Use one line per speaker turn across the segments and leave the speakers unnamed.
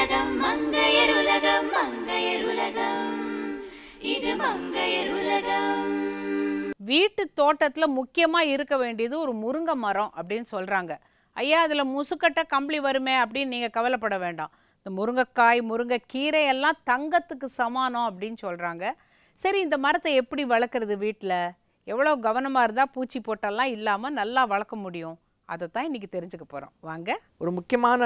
மங்கையருலகம் மங்கையருலகம் மங்கையருலகம் இது மங்கையருலகம்.
வீட்டு தோட்டத்தில் முக்கியமாக இருக்க வேண்டியது ஒரு முருங்கை மரம் அப்படின்னு சொல்கிறாங்க. ஐயா அதில் முசுக்கட்டை கம்பளி வருமே அப்படின்னு நீங்கள் கவலைப்பட வேண்டாம். இந்த முருங்கைக்காய் முருங்கைக்கீரை எல்லாம் தங்கத்துக்கு சமானம் அப்படின்னு சொல்கிறாங்க. சரி, இந்த மரத்தை எப்படி வளர்க்குறது? வீட்டில் எவ்வளோ கவனமாக இருந்தால் பூச்சி போட்டெல்லாம் இல்லாமல் நல்லா வளர்க்க முடியும்? அதை தான் இன்றைக்கி தெரிஞ்சுக்க போகிறோம். வாங்க.
ஒரு முக்கியமான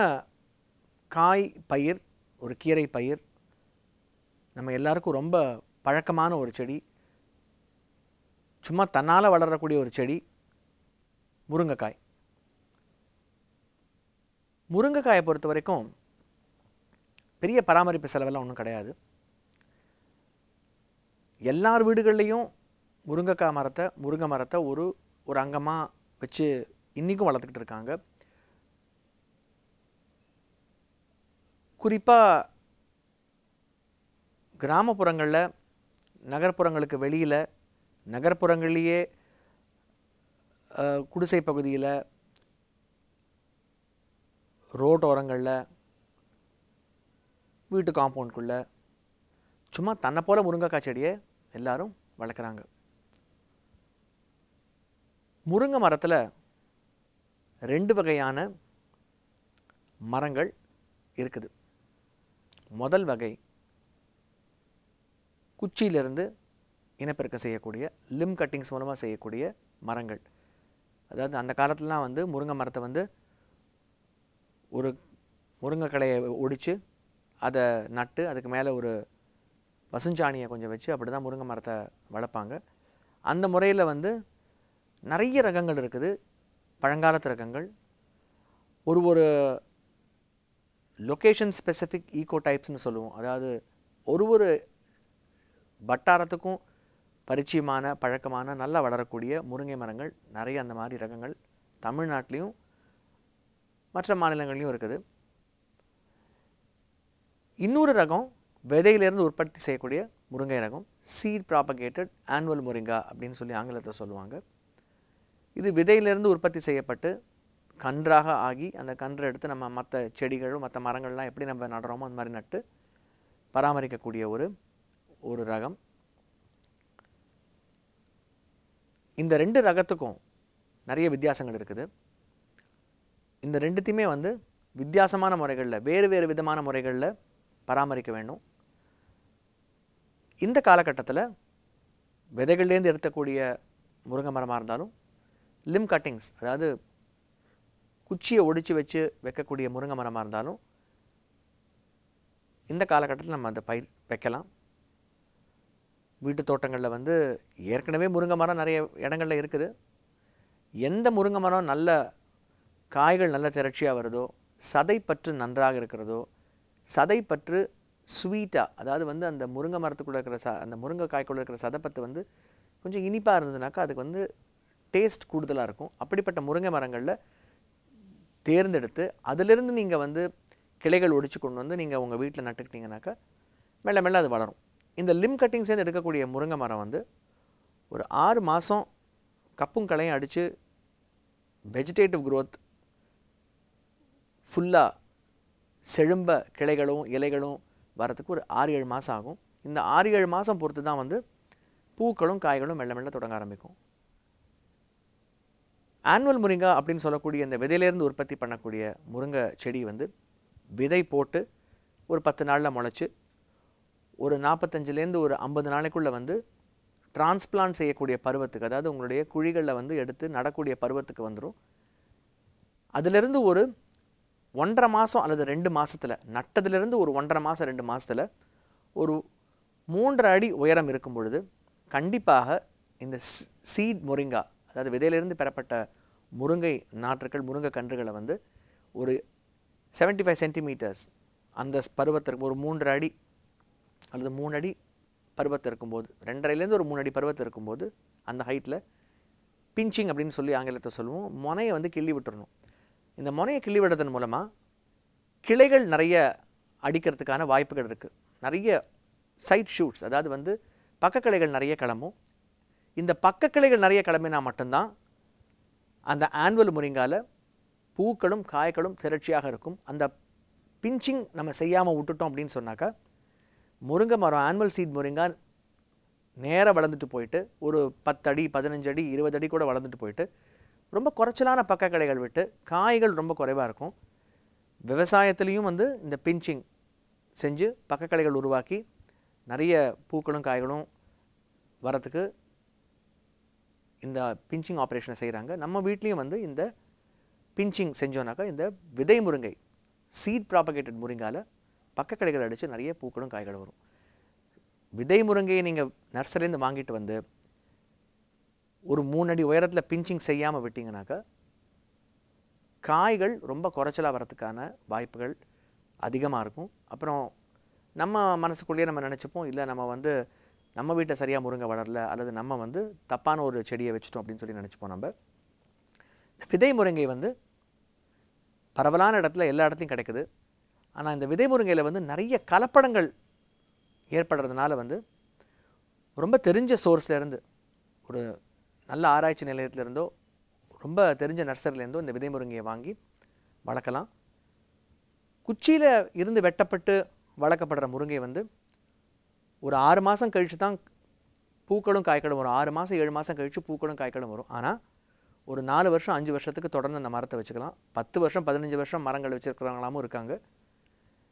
காய் பயிர், ஒரு கீரை பயிர், நம்ம எல்லாருக்கும் ரொம்ப பழக்கமான ஒரு செடி, சும்மா தன்னால் வளரக்கூடிய ஒரு செடி முருங்கைக்காய். முருங்கைக்காயை பொறுத்த வரைக்கும் பெரிய பராமரிப்பு செலவெல்லாம் ஒன்றும் கிடையாது. எல்லார் வீடுகள்லேயும் முருங்கை மரத்தை ஒரு அங்கமாக வச்சு இன்றைக்கும் வளர்த்துக்கிட்டு இருக்காங்க. குறிப்பாக கிராமப்புறங்களில், நகர்ப்புறங்களுக்கு வெளியில், நகர்ப்புறங்கள்லேயே குடிசை பகுதியில், ரோட்டோரங்களில், வீட்டு காம்பவுண்டுக்குள்ளே சும்மா தன்னை போல் முருங்கைக்காய் செடியை எல்லாரும் வளர்க்குறாங்க. முருங்கை மரத்தில் 2 வகையான மரங்கள் இருக்குது. முதல் வகை குச்சியிலிருந்து இனப்பெருக்கம் செய்யக்கூடிய, லிம் கட்டிங்ஸ் மூலமாக செய்யக்கூடிய மரங்கள். அதாவது அந்த காலத்துலலாம் முருங்கை மரத்தை ஒரு முருங்கைக்கலையை ஒடித்து அதை நட்டு அதுக்கு மேலே ஒரு பசுஞ்சாணியை கொஞ்சம் வச்சு அப்படி தான் முருங்கை மரத்தை வளர்ப்பாங்க. அந்த முறையில் நிறைய ரகங்கள் இருக்குது, பழங்காலத்து ரகங்கள். ஒரு லொக்கேஷன் ஸ்பெசிஃபிக் ஈகோ டைப்ஸ்னு சொல்லுவோம். அதாவது ஒரு வட்டாரத்துக்கும் பரிச்சயமான, பழக்கமான, நல்லா வளரக்கூடிய முருங்கை மரங்கள் நிறைய அந்த மாதிரி ரகங்கள் தமிழ்நாட்டிலையும் மற்ற மாநிலங்கள்லையும் இருக்குது. இன்னொரு ரகம் விதையிலேருந்து உற்பத்தி செய்யக்கூடிய முருங்கை ரகம், சீட் ப்ராபகேட்டட் ஆனுவல் முருங்கா அப்படின்னு சொல்லி ஆங்கிலத்தில் சொல்லுவாங்க. இது விதையிலேருந்து உற்பத்தி செய்யப்பட்டு கன்றாக ஆகி அந்த கன்றை எடுத்து நம்ம மற்ற செடிகளும் மற்ற மரங்கள்லாம் எப்படி நம்ம நடுறோமோ அந்த மாதிரி நட்டு பராமரிக்கக்கூடிய ஒரு ரகம். இந்த 2 ரகத்துக்கும் நிறைய வித்தியாசங்கள் இருக்குது. இந்த 2த்தையுமே வித்தியாசமான முறைகளில், வேறு விதமான முறைகளில் பராமரிக்க வேண்டும். இந்த காலகட்டத்தில் விதைகள்லேருந்து எடுக்கக்கூடிய முருங்கை மரமாக இருந்தாலும், லிம் கட்டிங்ஸ் அதாவது குச்சியை ஒடிச்சு வச்சு வைக்கக்கூடிய முருங்கை மரமாக இருந்தாலும் இந்த காலகட்டத்தில் நம்ம அந்த பயிர் வைக்கலாம். வீட்டு தோட்டங்களில் ஏற்கனவே முருங்கை மரம் நிறைய இடங்களில் இருக்குது. எந்த முருங்கை மரம் நல்ல காய்கள் நல்ல திரட்சியாக வருதோ, சதைப்பற்று நன்றாக இருக்கிறதோ, சதைப்பற்று ஸ்வீட்டாக, அதாவது அந்த முருங்கை மரத்துக்குள்ளே இருக்கிற அந்த முருங்கைக்காய்க்குள்ளே இருக்கிற சதைப்பற்று கொஞ்சம் இனிப்பாக இருந்ததுனாக்கா அதுக்கு டேஸ்ட் கூடுதலாக இருக்கும். அப்படிப்பட்ட முருங்கை மரங்களில் தேர்ந்தெடுத்து அதிலிருந்து நீங்கள் கிளைகள் ஒடிச்சு கொண்டு நீங்கள் உங்கள் வீட்டில் நட்டுக்கிட்டிங்கனாக்கா மெல்ல மெல்ல அது வளரும். இந்த லிம் கட்டிங்ஸ்லேருந்து எடுக்கக்கூடிய முருங்கை மரம் ஒரு 6 மாதம் கப்பும் களையும் அடித்து வெஜிடேட்டிவ் க்ரோத் ஃபுல்லாக செழும்ப கிளைகளும் இலைகளும் வரத்துக்கு ஒரு 6-7 மாதம் ஆகும். இந்த 6-7 மாதம் பொறுத்து தான் பூக்களும் காய்களும் மெல்ல மெல்ல தொடங்க ஆரம்பிக்கும். ஆனுவல் முருங்கா அப்படின்னு சொல்லக்கூடிய இந்த விதையிலேருந்து உற்பத்தி பண்ணக்கூடிய முருங்கை செடி விதை போட்டு ஒரு 10 நாளில் முளைச்சி ஒரு 45லேருந்து ஒரு 50 நாளைக்குள்ளே டிரான்ஸ்பிளான்ட் செய்யக்கூடிய பருவத்துக்கு, அதாவது உங்களுடைய குழிகளில் எடுத்து நடக்கூடிய பருவத்துக்கு வந்துடும். அதிலிருந்து ஒரு 1.5 மாதம் அல்லது 2 மாதத்தில், நட்டதிலிருந்து ஒரு 1.5 மாதம் 2 மாதத்தில் ஒரு 3 அடி உயரம் இருக்கும் பொழுது கண்டிப்பாக இந்த சீட் முருங்கா, அதாவது விதையிலிருந்து பெறப்பட்ட முருங்கை நாற்றுக்கள், முருங்கை கன்றுகளை ஒரு 75 சென்டிமீட்டர்ஸ் அந்த பருவத்திற்கு, ஒரு 3 அடி அல்லது 3 அடி பருவத்தை இருக்கும்போது, 2.5லேருந்து ஒரு 3 அடி பருவத்தை இருக்கும்போது அந்த ஹைட்டில் பிஞ்சிங் அப்படின்னு சொல்லி ஆங்கிலத்தை சொல்லுவோம், முனையை கிள்ளி விட்டுறணும். இந்த முனையை கிள்ளி விடுறதன் மூலமாக கிளைகள் நிறைய அடிக்கிறதுக்கான வாய்ப்புகள் இருக்குது. நிறைய சைட் ஷூட்ஸ், அதாவது பக்க கிளைகள் நிறைய கிளம்பும். இந்த பக்க கிளைகள் நிறைய கிளம்பினா மட்டும்தான் அந்த ஆனுவல் முருங்கால பூக்களும் காய்களும் திரட்சியாக இருக்கும். அந்த பிஞ்சிங் நம்ம செய்யாமல் விட்டுட்டோம் அப்படின்னு சொன்னாக்கா முருங்கை மரம் ஆனுவல் சீட் முருங்கா நேராக வளர்ந்துட்டு போயிட்டு ஒரு 10 அடி 15 அடி 20 அடி கூட வளர்ந்துட்டு போயிட்டு ரொம்ப குறைச்சலான பக்கக்களைகள் விட்டு காய்கள் ரொம்ப குறைவாக இருக்கும். விவசாயத்துலேயும் வந்து இந்த பிஞ்சிங் செஞ்சு பக்கக்களைகள் உருவாக்கி நிறைய பூக்களும் காய்களும் வரத்துக்கு இந்த பிஞ்சிங் ஆப்ரேஷனை செய்கிறாங்க. நம்ம வீட்லேயும் வந்து இந்த பிஞ்சிங் செஞ்சோன்னாக்கா இந்த விதை முருங்கை சீட் ப்ராபகேட்டட் முருங்கால பக்கக்களைகள் அடித்து நிறைய பூக்களும் காய்களும் வரும். விதை முருங்கையை நீங்கள் நர்சரிலேருந்து வாங்கிட்டு வந்து ஒரு 3 அடி உயரத்தில் பிஞ்சிங் செய்யாமல் விட்டிங்கனாக்கா காய்கள் ரொம்ப குறைச்சலாக வரத்துக்கான வாய்ப்புகள் அதிகமாக இருக்கும். அப்புறம் நம்ம மனசுக்குள்ளேயே நம்ம நினச்சிப்போம், இல்லை நம்ம வந்து நம்ம வீட்டில் சரியாக முருங்கை வளரல அல்லது நம்ம வந்து தப்பான ஒரு செடியை வச்சுட்டோம் அப்படின்னு சொல்லி நினச்சிப்போம். நம்ம இந்த விதை முருங்கை வந்து பரவலான இடத்துல எல்லா இடத்துலையும் கிடைக்குது. ஆனால் இந்த விதை முருங்கையில் வந்து நிறைய கலப்படங்கள் ஏற்படுறதுனால வந்து ரொம்ப தெரிஞ்ச சோர்ஸ்லேருந்து ஒரு நல்ல ஆராய்ச்சி நிலையத்திலேருந்தோ ரொம்ப தெரிஞ்ச நர்சரிலேருந்தோ இந்த விதை முருங்கையை வாங்கி வளர்க்கலாம். குச்சியில் இருந்து வெட்டப்பட்டு வளர்க்கப்படுற முருங்கை வந்து ஒரு 6 மாதம் கழித்து தான் பூக்களும் காய்களும் வரும். 6 மாதம் 7 மாதம் கழித்து பூக்களும் காய்களும் வரும். ஆனால் ஒரு 4 வருஷம் 5 வருஷத்துக்கு தொடர்ந்து அந்த மரத்தை வச்சுக்கலாம். 10 வருஷம் 15 வருஷம் மரங்கள் வச்சுருக்கிறவங்களாமும் இருக்காங்க.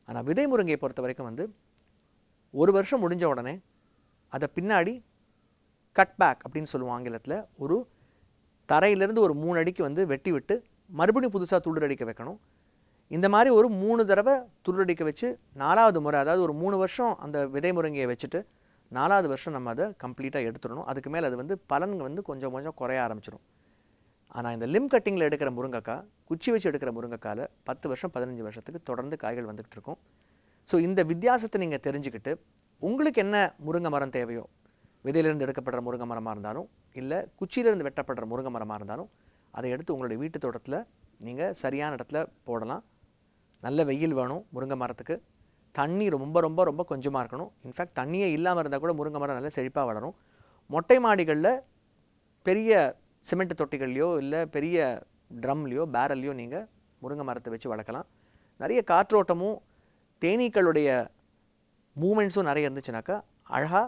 ஆனால் விதை முருங்கையை பொறுத்த வரைக்கும் வந்து 1 வருஷம் முடிஞ்ச உடனே அதை பின்னாடி கட் பேக் அப்படின்னு சொல்லுவோம் ஆங்கிலத்தில். ஒரு தரையிலேருந்து ஒரு 3 அடிக்கு வந்து வெட்டி விட்டு மறுபடியும் புதுசாக துளிரடிக்க வைக்கணும். இந்த மாதிரி ஒரு 3 தடவை துளிரடிக்க வச்சு 4வது முறை, அதாவது ஒரு 3 வருஷம் அந்த விதை முருங்கையை வச்சுட்டு 4வது வருஷம் நம்ம அதை கம்ப்ளீட்டாக எடுத்துடணும். அதுக்கு மேலே அது வந்து பலன் வந்து கொஞ்சம் கொஞ்சம் குறைய ஆரம்பிச்சிடும். ஆனால் இந்த லிம் கட்டிங்கில் எடுக்கிற முருங்கைக்காய், குச்சி வச்சு எடுக்கிற முருங்கைக்காயில் 10 வருஷம் 15 வருஷத்துக்கு தொடர்ந்து காய்கள் வந்துகிட்டு இருக்கும். ஸோ இந்த வித்தியாசத்தை நீங்கள் தெரிஞ்சுக்கிட்டு உங்களுக்கு என்ன முருங்கை மரம் தேவையோ, விதையிலிருந்து எடுக்கப்படுற முருங்கை மரமாக இருந்தாலும் இல்லை குச்சியிலிருந்து வெட்டப்படுற முருங்கை மரமாக இருந்தாலும் அதை எடுத்து உங்களுடைய வீட்டு தோட்டத்தில் நீங்கள் சரியான இடத்துல போடலாம். நல்ல வெயில் வேணும் முருங்கை மரத்துக்கு. தண்ணி ரொம்ப ரொம்ப ரொம்ப கொஞ்சமாக இருக்கணும். இன்ஃபேக்ட் தண்ணியே இல்லாமல் இருந்தால் கூட முருங்கை மரம் நல்லா செழிப்பாக வளரும். மொட்டை மாடிகளில் பெரிய சிமெண்ட் தொட்டிகள்லையோ இல்லை பெரிய ட்ரம்லையோ பேரல்லையோ நீங்கள் முருங்கை மரத்தை வச்சு வளர்க்கலாம். நிறைய காற்றோட்டமும் தேனீக்களுடைய மூமெண்ட்ஸும் நிறைய இருந்துச்சுனாக்கா அழகாக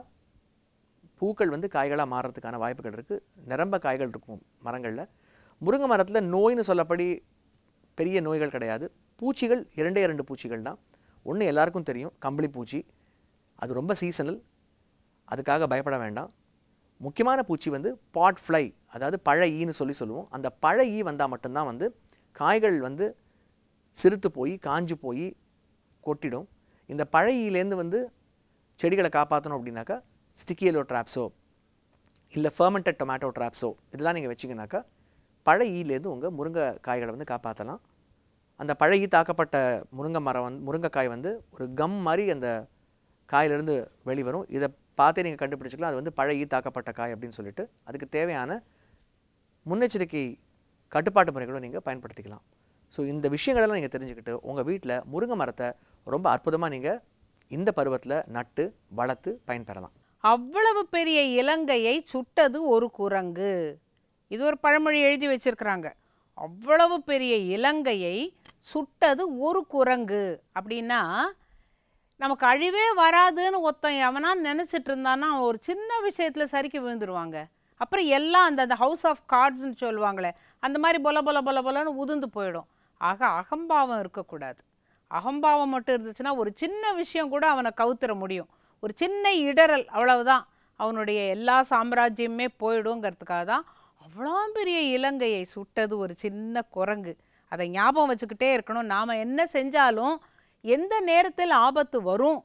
பூக்கள் வந்து காய்களாக மாறுறதுக்கான வாய்ப்புகள் இருக்குது. நிரம்ப காய்கள் இருக்கும் மரங்களில். முருங்கை மரத்தில் நோய்னு சொல்லப்படி பெரிய நோய்கள் கிடையாது. பூச்சிகள் 2 பூச்சிகள் தான். ஒன்று எல்லாருக்கும் தெரியும், கம்பளி பூச்சி. அது ரொம்ப சீசனல், அதுக்காக பயப்பட வேண்டாம். முக்கியமான பூச்சி வந்து பாட் ஃப்ளை, அதாவது பழ ஈன்னு சொல்லுவோம். அந்த பழ ஈ வந்தால் மட்டும்தான் வந்து காய்கள் வந்து சிறுத்து போய் காஞ்சு போய் கொட்டிடும். இந்த பழ ஈலேருந்து வந்து செடிகளை காப்பாற்றணும் அப்படின்னாக்கா ஸ்டிக்கியலோ ட்ராப்ஸோ இல்லை ஃபர்மெண்டட் டொமேட்டோ ட்ராப்ஸோ இதெல்லாம் நீங்கள் வச்சிங்கனாக்கா பழ ஈலேருந்து உங்கள் முருங்கை காய்களை வந்து காப்பாற்றலாம். அந்த பழ ஈ தாக்கப்பட்ட முருங்கை மரம் வந்து முருங்கைக்காய் வந்து ஒரு கம் மாதிரி அந்த காயிலிருந்து வெளிவரும். இதை பார்த்தே நீங்கள் கண்டுபிடிச்சிக்கலாம் அது வந்து பழ ஈ தாக்கப்பட்ட காய் அப்படின்னு சொல்லிட்டு. அதுக்கு தேவையான முன்னெச்சரிக்கை கட்டுப்பாட்டு முறைகளும் நீங்கள் பயன்படுத்திக்கலாம். ஸோ இந்த விஷயங்களெல்லாம் நீங்கள் தெரிஞ்சுக்கிட்டு உங்கள் வீட்டில் முருங்கை மரத்தை ரொம்ப அற்புதமாக நீங்கள் இந்த பருவத்தில் நட்டு வளர்த்து பயன்பெறலாம்.
அவ்வளவு பெரிய இலங்கையை சுட்டது ஒரு குரங்கு. இது ஒரு பழமொழி எழுதி வச்சிருக்கிறாங்க. அவ்வளவு பெரிய இலங்கையை சுட்டது ஒரு குரங்கு அப்படின்னா நமக்கு அழிவே வராதுன்னு ஒருத்தன் எவனா நினச்சிட்டு இருந்தான்னா ஒரு சின்ன விஷயத்தில் சரிக்கு விழுந்துருவாங்க. அப்புறம் எல்லாம் அந்த ஹவுஸ் ஆஃப் கார்ட்ஸ்ன்னு சொல்லுவாங்களே அந்த மாதிரி பொல பொல பொல பொலன்னு உதிர்ந்து போயிடும். ஆக அகம்பாவம் இருக்கக்கூடாது. அகம்பாவம் மட்டும் இருந்துச்சுன்னா ஒரு சின்ன விஷயம் கூட அவனை கவுத்துற முடியும். ஒரு சின்ன இடறல் அவ்வளவுதான் அவனுடைய எல்லா சாம்ராஜ்யமே போயிடுங்கிறதுக்காக தான் அவ்வளோ பெரிய இலங்கையை சுட்டது ஒரு சின்ன குரங்கு. அதை ஞாபகம் வச்சுக்கிட்டே இருக்கணும். நாம் என்ன செஞ்சாலும் எந்த நேரத்தில் ஆபத்து வரும்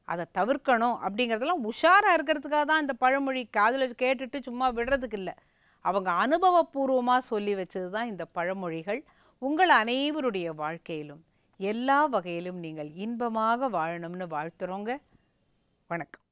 அதை தவிர்க்கணும் அப்படிங்கிறதெல்லாம் உஷாராக இருக்கிறதுக்காக தான் இந்த பழமொழி. காதில் கேட்டுட்டு சும்மா விடுறதுக்கு இல்லை, அவங்க அனுபவபூர்வமாக சொல்லி வச்சது தான் இந்த பழமொழிகள். உங்கள் அனைவருடைய வாழ்க்கையிலும் எல்லா வகையிலும் நீங்கள் இன்பமாக வாழணும்னு வாழ்த்துறோங்க. வணக்கம்.